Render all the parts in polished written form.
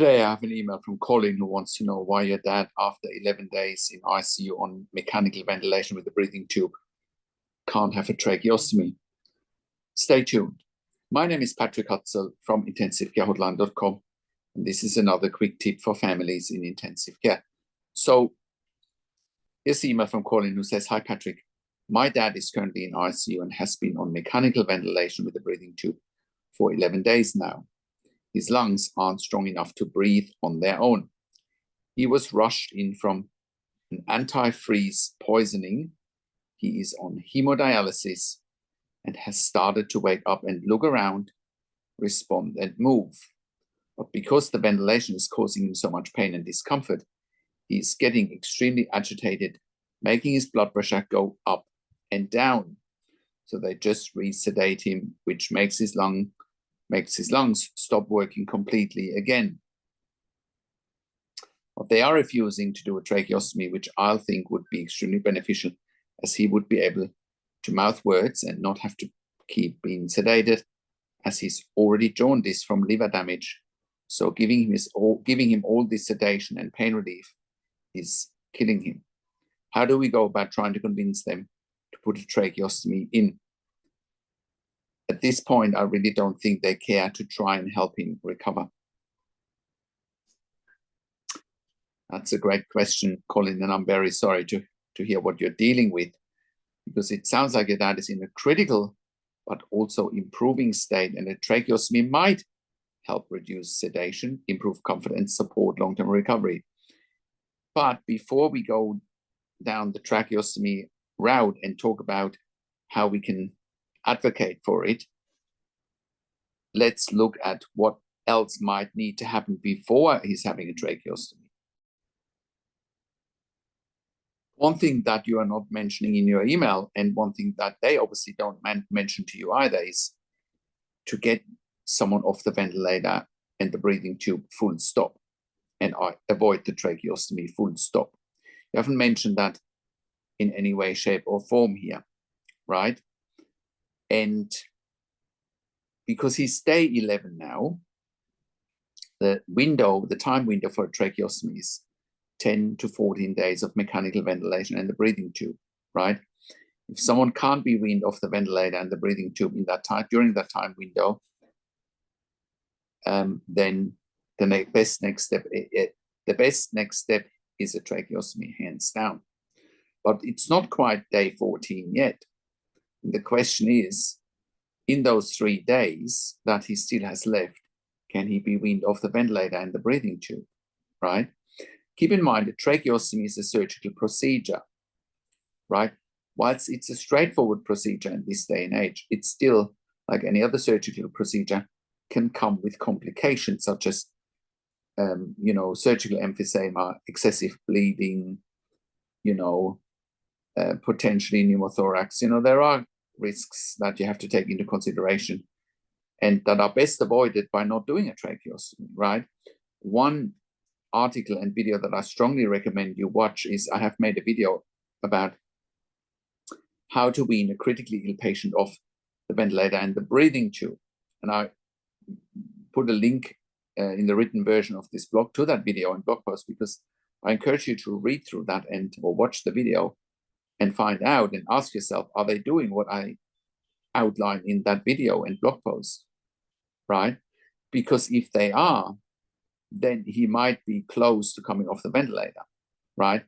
Today, I have an email from Colin who wants to know why your dad, after 11 days in ICU on mechanical ventilation with a breathing tube, can't have a tracheostomy. Stay tuned. My name is Patrick Hutzel from intensivecare.com, and this is another quick tip for families in intensive care. So, here's the email from Colin who says, "Hi, Patrick. My dad is currently in ICU and has been on mechanical ventilation with a breathing tube for 11 days now. His lungs aren't strong enough to breathe on their own. He was rushed in from an antifreeze poisoning. He is on hemodialysis and has started to wake up and look around, respond and move. But because the ventilation is causing him so much pain and discomfort, he is getting extremely agitated, making his blood pressure go up and down. So they just resedate him, which makes his lungs stop working completely again. But they are refusing to do a tracheostomy, which I think would be extremely beneficial, as he would be able to mouth words and not have to keep being sedated, as he's already jaundiced from liver damage. So giving him all this sedation and pain relief is killing him. How do we go about trying to convince them to put a tracheostomy in? At this point, I really don't think they care to try and help him recover." That's a great question, Colin, and I'm very sorry to hear what you're dealing with, because it sounds like your dad is in a critical but also improving state, and a tracheostomy might help reduce sedation, improve comfort, and support long-term recovery. But before we go down the tracheostomy route and talk about how we can advocate for it, let's look at what else might need to happen before he's having a tracheostomy. One thing that you are not mentioning in your email, and one thing that they obviously don't mention to you either, is to get someone off the ventilator and the breathing tube full stop, and avoid the tracheostomy full stop. You haven't mentioned that in any way, shape, or form here, right? And because he's day 11 now, the time window for a tracheostomy is 10 to 14 days of mechanical ventilation and the breathing tube, right? If someone can't be weaned off the ventilator and the breathing tube during that time window, then the best next step is a tracheostomy, hands down. But it's not quite day 14 yet. The question is, in those 3 days that he still has left, can he be weaned off the ventilator and the breathing tube, right? Keep in mind, a tracheostomy is a surgical procedure, right? Whilst it's a straightforward procedure in this day and age, it's still, like any other surgical procedure, can come with complications such as, surgical emphysema, excessive bleeding, potentially pneumothorax. There are risks that you have to take into consideration and that are best avoided by not doing a tracheostomy, right? One article and video that I strongly recommend you watch is, I have made a video about how to wean a critically ill patient off the ventilator and the breathing tube. And I put a link in the written version of this blog to that video and blog post, because I encourage you to read through that or watch the video and find out and ask yourself, are they doing what I outlined in that video and blog post, right? Because if they are, then he might be close to coming off the ventilator, right?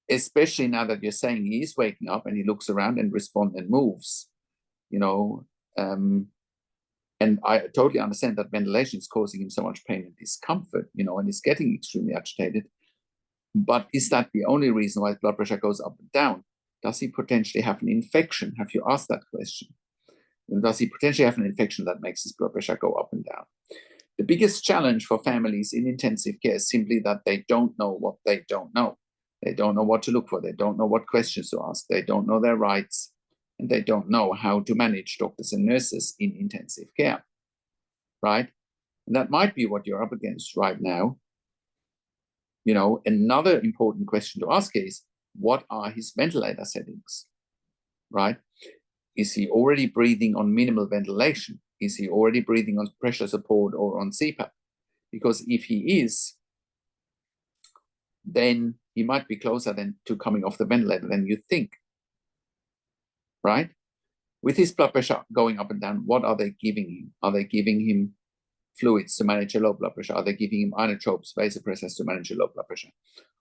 Especially now that you're saying he is waking up and he looks around and responds and moves, and I totally understand that ventilation is causing him so much pain and discomfort, and he's getting extremely agitated. But is that the only reason why his blood pressure goes up and down? Does he potentially have an infection? Have you asked that question? And does he potentially have an infection that makes his blood pressure go up and down? The biggest challenge for families in intensive care is simply that they don't know what they don't know. They don't know what to look for. They don't know what questions to ask. They don't know their rights. And they don't know how to manage doctors and nurses in intensive care, right? And that might be what you're up against right now. Another important question to ask is, what are his ventilator settings, right? Is he already breathing on minimal ventilation? Is he already breathing on pressure support or on CPAP? Because if he is, then he might be closer than to coming off the ventilator than you think, right? With his blood pressure going up and down, what are they giving him? Are they giving him fluids to manage a low blood pressure? Are they giving him inotropes, vasopressors to manage a low blood pressure?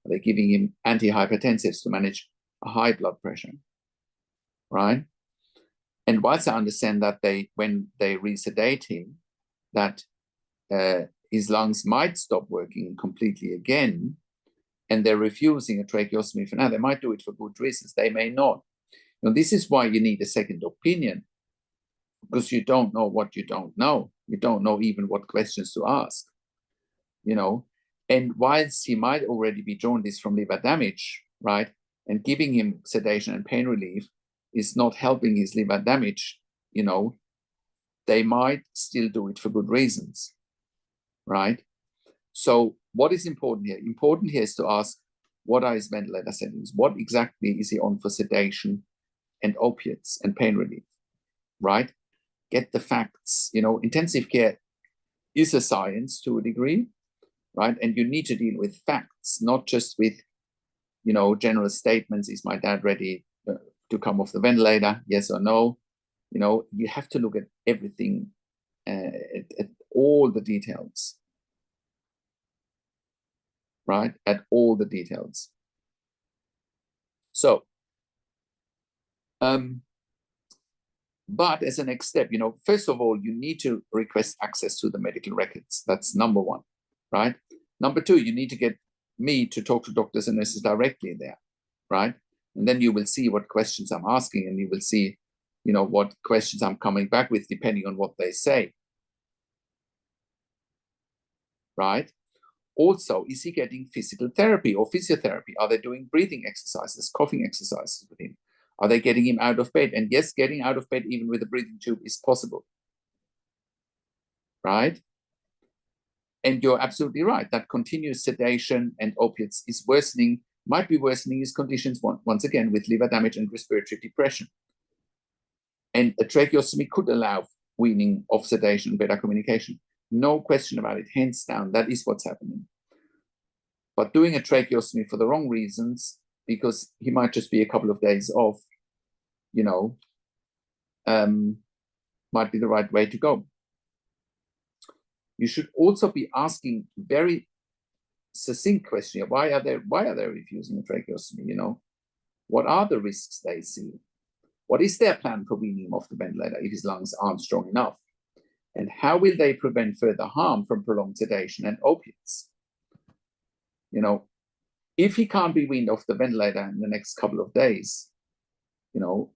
Are they giving him antihypertensives to manage a high blood pressure, right? And whilst I understand that when they resedate him, that his lungs might stop working completely again, and they're refusing a tracheostomy for now. They might do it for good reasons. They may not. Now, this is why you need a second opinion, because you don't know what you don't know. You don't know even what questions to ask, you know. And whilst he might already be jaundice from liver damage, right, and giving him sedation and pain relief is not helping his liver damage, you know, they might still do it for good reasons, right? So what is important here? Important here is to ask, what are his ventilator settings? What exactly is he on for sedation and opiates and pain relief, right? Get the facts. You know, intensive care is a science to a degree, right? And you need to deal with facts, not just with, you know, general statements. Is my dad ready to come off the ventilator? Yes or no? You know, you have to look at everything, at all the details, right? At all the details. So, but as a next step, you know, first of all, you need to request access to the medical records. That's number one, right? Number two, you need to get me to talk to doctors and nurses directly there, right? And then you will see what questions I'm asking, and you will see, you know, what questions I'm coming back with depending on what they say, right? Also, is he getting physical therapy or physiotherapy? Are they doing breathing exercises, coughing exercises with him? Are they getting him out of bed? And yes, getting out of bed even with a breathing tube is possible, right? And you're absolutely right that continuous sedation and opiates is worsening, might be worsening his conditions once again with liver damage and respiratory depression. And a tracheostomy could allow weaning of sedation and better communication. No question about it, hands down, that is what's happening. But doing a tracheostomy for the wrong reasons, because he might just be a couple of days off, you know, might be the right way to go. You should also be asking very succinct question. Why are they refusing a tracheostomy? You know, what are the risks they see? What is their plan for weaning him off the ventilator if his lungs aren't strong enough? And how will they prevent further harm from prolonged sedation and opiates? You know, if he can't be weaned off the ventilator in the next couple of days, you know,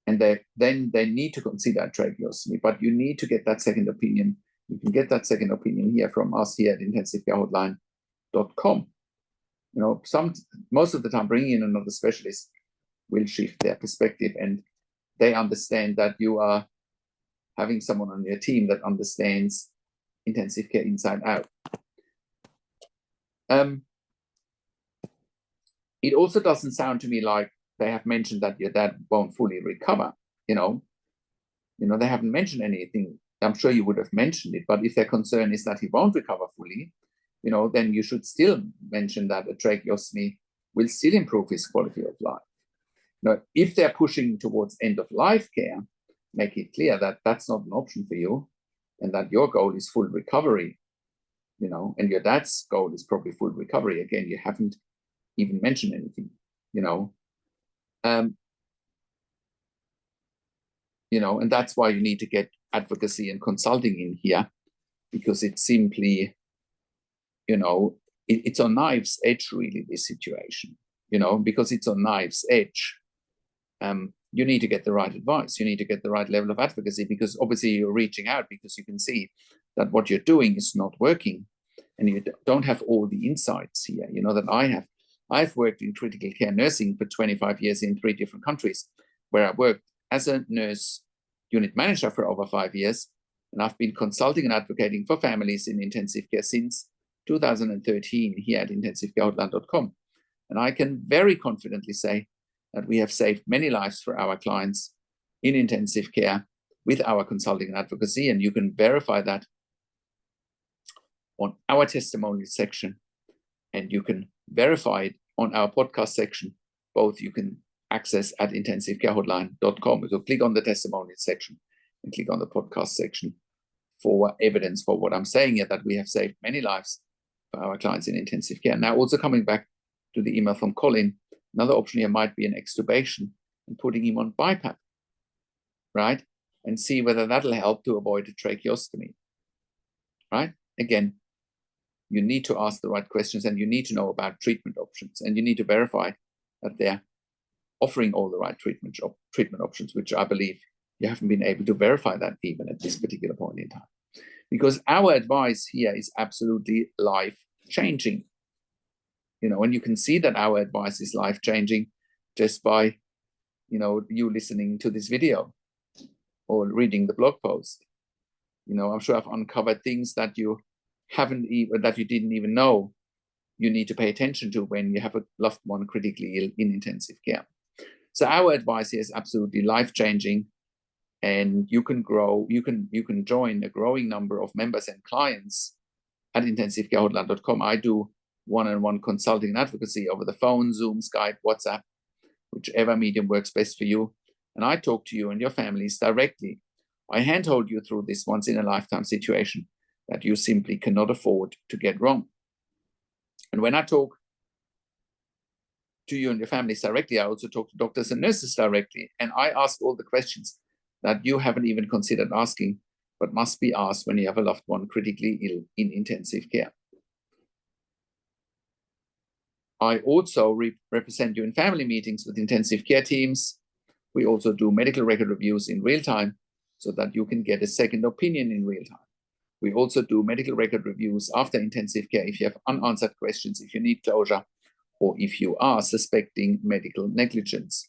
and then they need to consider a tracheostomy, but you need to get that second opinion. You can get that second opinion here from us here at intensivecarehotline.com. You know, most of the time bringing in another specialist will shift their perspective, and they understand that you are having someone on your team that understands intensive care inside out. It also doesn't sound to me like they have mentioned that your dad won't fully recover. You know, they haven't mentioned anything. I'm sure you would have mentioned it, but if their concern is that he won't recover fully, you know, then you should still mention that a tracheostomy will still improve his quality of life. Now, if they're pushing towards end-of-life care, make it clear that that's not an option for you, and that your goal is full recovery, you know, and your dad's goal is probably full recovery. Again, you haven't even mentioned anything, you know. You know, and that's why you need to get advocacy and consulting in here, because it's simply, you know, it's on knife's edge, really, this situation, you know, because it's on knife's edge. You need to get the right advice. You need to get the right level of advocacy, because obviously you're reaching out because you can see that what you're doing is not working, and you don't have all the insights here, you know, that I have. I've worked in critical care nursing for 25 years in 3 different countries, where I worked as a nurse unit manager for over 5 years, and I've been consulting and advocating for families in intensive care since 2013 here at intensivecarehotline.com. And I can very confidently say that we have saved many lives for our clients in intensive care with our consulting and advocacy, and you can verify that on our testimonial section, and you can verify it on our podcast section. Both you can access at intensivecarehotline.com. So click on the testimonial section and click on the podcast section for evidence for what I'm saying here, that we have saved many lives for our clients in intensive care. Now, also coming back to the email from Colin, another option here might be an extubation and putting him on BiPAP, right? And see whether that'll help to avoid a tracheostomy, right? Again, you need to ask the right questions, and you need to know about treatment options, and you need to verify that they're offering all the right treatment options, which I believe you haven't been able to verify that even at this particular point in time. Because our advice here is absolutely life-changing. You know, and you can see that our advice is life-changing just by, you know, you listening to this video or reading the blog post. You know, I'm sure I've uncovered things that you didn't even know you need to pay attention to when you have a loved one critically ill in intensive care. So our advice here is absolutely life-changing, and you can grow, you can join a growing number of members and clients at intensivecarehotline.com. I do one-on-one consulting and advocacy over the phone, Zoom, Skype, WhatsApp, whichever medium works best for you. And I talk to you and your families directly. I handhold you through this once-in-a-lifetime situation that you simply cannot afford to get wrong. And when I talk to you and your families directly, I also talk to doctors and nurses directly, and I ask all the questions that you haven't even considered asking, but must be asked when you have a loved one critically ill in intensive care. I also represent you in family meetings with intensive care teams. We also do medical record reviews in real time so that you can get a second opinion in real time. We also do medical record reviews after intensive care if you have unanswered questions, if you need closure, or if you are suspecting medical negligence.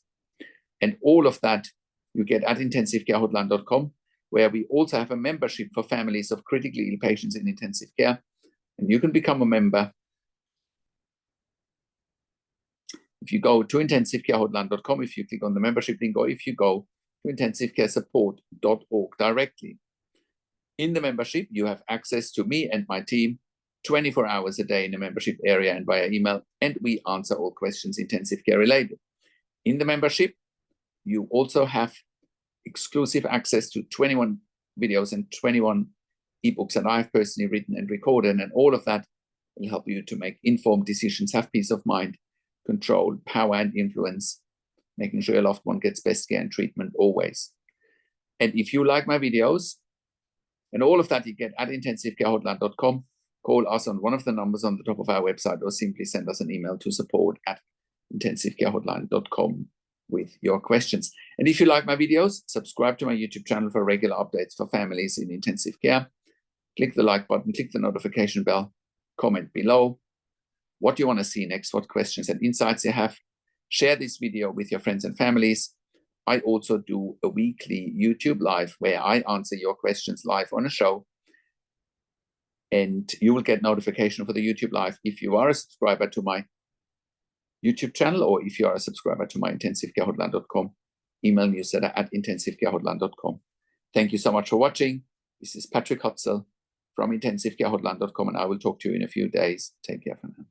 And all of that you get at intensivecarehotline.com, where we also have a membership for families of critically ill patients in intensive care. And you can become a member if you go to intensivecarehotline.com, if you click on the membership link, or if you go to intensivecaresupport.org directly. In the membership, you have access to me and my team 24 hours a day in the membership area and via email, and we answer all questions intensive care related. In the membership, you also have exclusive access to 21 videos and 21 ebooks that I've personally written and recorded, and all of that will help you to make informed decisions, have peace of mind, control, power, and influence, making sure your loved one gets best care and treatment always. And if you like my videos, and all of that you get at intensivecarehotline.com, call us on one of the numbers on the top of our website, or simply send us an email to support@intensivecarehotline.com with your questions. And if you like my videos, subscribe to my YouTube channel for regular updates for families in intensive care. Click the like button, click the notification bell, comment below what you want to see next, what questions and insights you have. Share this video with your friends and families. I also do a weekly YouTube live where I answer your questions live on a show. And you will get notification for the YouTube live if you are a subscriber to my YouTube channel, or if you are a subscriber to my intensivecarehotline.com email newsletter at intensivecarehotline.com. Thank you so much for watching. This is Patrick Hutzel from intensivecarehotline.com, and I will talk to you in a few days. Take care for now.